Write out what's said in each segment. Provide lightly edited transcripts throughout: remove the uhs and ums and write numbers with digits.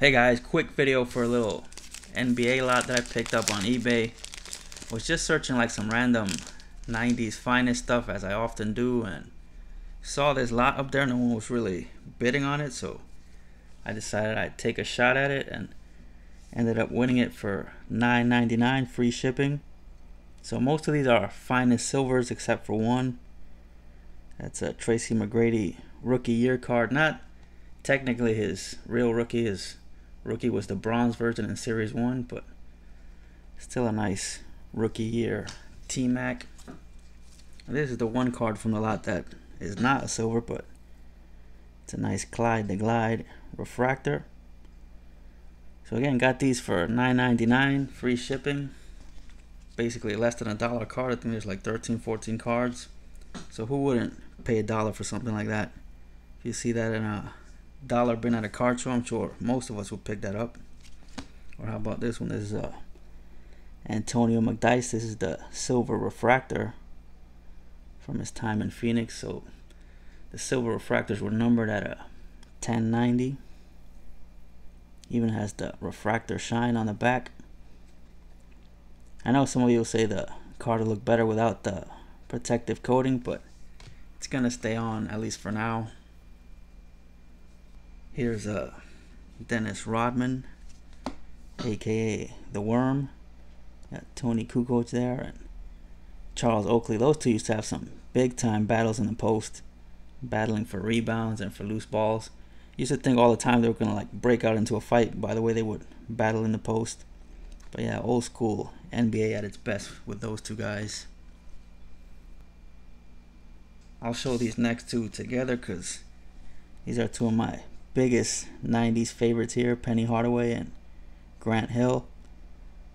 Hey guys, quick video for a little NBA lot that I picked up on eBay. Was just searching like some random 90s finest stuff as I often do, and saw this lot up there. No one was really bidding on it, so I decided I'd take a shot at it and ended up winning it for $9.99 free shipping. So most of these are finest silvers except for one. That's a Tracy McGrady rookie year card. Not technically his real rookie. His rookie was the bronze version in Series 1, but still a nice rookie year T-Mac. This is the one card from the lot that is not a silver, but it's a nice Clyde the Glide refractor. So again, got these for $9.99 free shipping. Basically less than $1 card. I think there's like 13, 14 cards. So who wouldn't pay $1 for something like that? If you see that in a dollar bin at a card show, I'm sure most of us would pick that up. Or how about this one? This is Antonio McDyess. This is the silver refractor from his time in Phoenix. So the silver refractors were numbered at a 1090. Even has the refractor shine on the back. I know some of you will say the card will look better without the protective coating, but it's gonna stay on at least for now. Here's Dennis Rodman, aka the Worm. Got Tony Kukoc there and Charles Oakley. Those two used to have some big time battles in the post, battling for rebounds and for loose balls. Used to think all the time they were gonna like break out into a fight by the way they would battle in the post. But yeah, old school NBA at its best with those two guys. I'll show these next two together because these are two of my biggest 90s favorites here, Penny Hardaway and Grant Hill.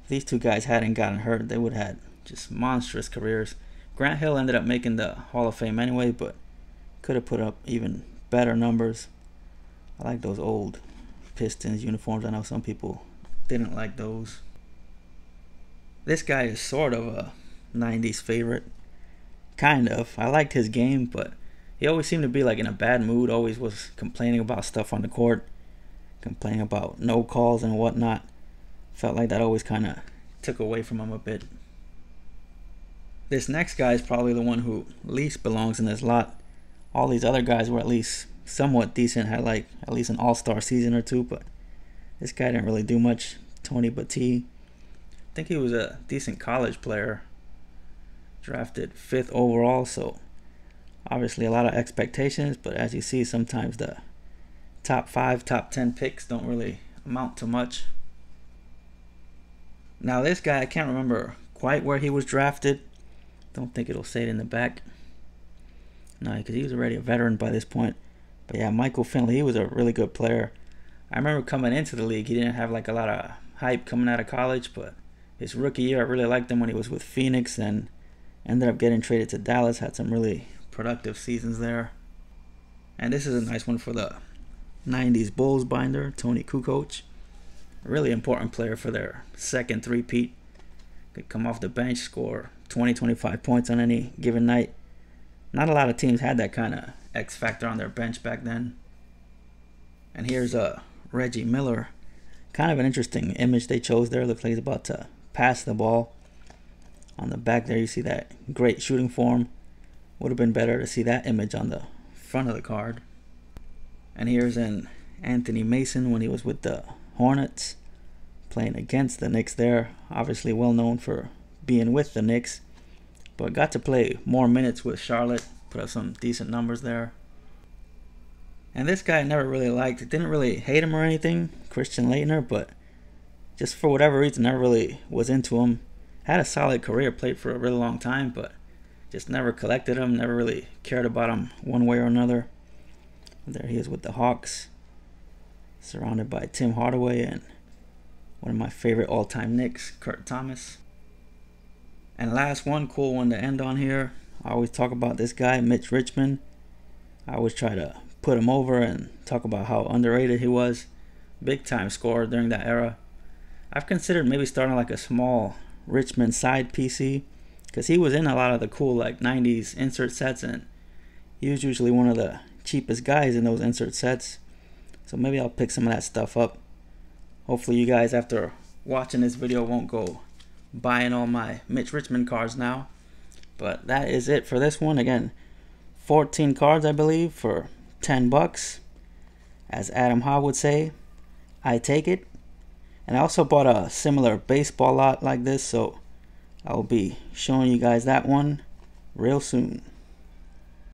If these two guys hadn't gotten hurt, they would have had just monstrous careers. Grant Hill ended up making the Hall of Fame anyway, but could have put up even better numbers. I like those old Pistons uniforms. I know some people didn't like those. This guy is sort of a 90s favorite. Kind of. I liked his game, but he always seemed to be like in a bad mood. Always was complaining about stuff on the court. Complaining about no calls and whatnot. Felt like that always kind of took away from him a bit. This next guy is probably the one who least belongs in this lot. All these other guys were at least somewhat decent. Had like at least an all-star season or two, but this guy didn't really do much. Tony Battie. I think he was a decent college player. Drafted 5th overall, so obviously a lot of expectations, but as you see, sometimes the top 5, top 10 picks don't really amount to much. Now this guy, I can't remember quite where he was drafted. Don't think it'll say it in the back. No, because he was already a veteran by this point. But yeah, Michael Finley, he was a really good player. I remember coming into the league, he didn't have like a lot of hype coming out of college, but his rookie year, I really liked him when he was with Phoenix and ended up getting traded to Dallas. Had some really productive seasons there. And this is a nice one for the 90s Bulls binder, Tony Kukoc. A really important player for their second three-peat. Could come off the bench, score 20, 25 points on any given night. Not a lot of teams had that kind of X factor on their bench back then. And here's Reggie Miller. Kind of an interesting image they chose there. Looks like he's about to pass the ball. On the back there, you see that great shooting form. Would have been better to see that image on the front of the card. And here's an Anthony Mason when he was with the Hornets, playing against the Knicks there. Obviously well known for being with the Knicks, but got to play more minutes with Charlotte. Put up some decent numbers there. And this guy I never really liked. Didn't really hate him or anything, Christian Laettner, but just for whatever reason, never really was into him. Had a solid career, played for a really long time, but just never collected him, never really cared about him one way or another. There he is with the Hawks, surrounded by Tim Hardaway and one of my favorite all-time Knicks, Kurt Thomas. And last one, cool one to end on here. I always talk about this guy, Mitch Richmond. I always try to put him over and talk about how underrated he was. Big time scorer during that era. I've considered maybe starting like a small Richmond side PC because he was in a lot of the cool like 90s insert sets, and he was usually one of the cheapest guys in those insert sets. So maybe I'll pick some of that stuff up. Hopefully you guys, after watching this video, won't go buying all my Mitch Richmond cards now. But that is it for this one. Again, 14 cards, I believe, for 10 bucks. As Adam Howe would say, I take it. And I also bought a similar baseball lot like this, so I will be showing you guys that one real soon.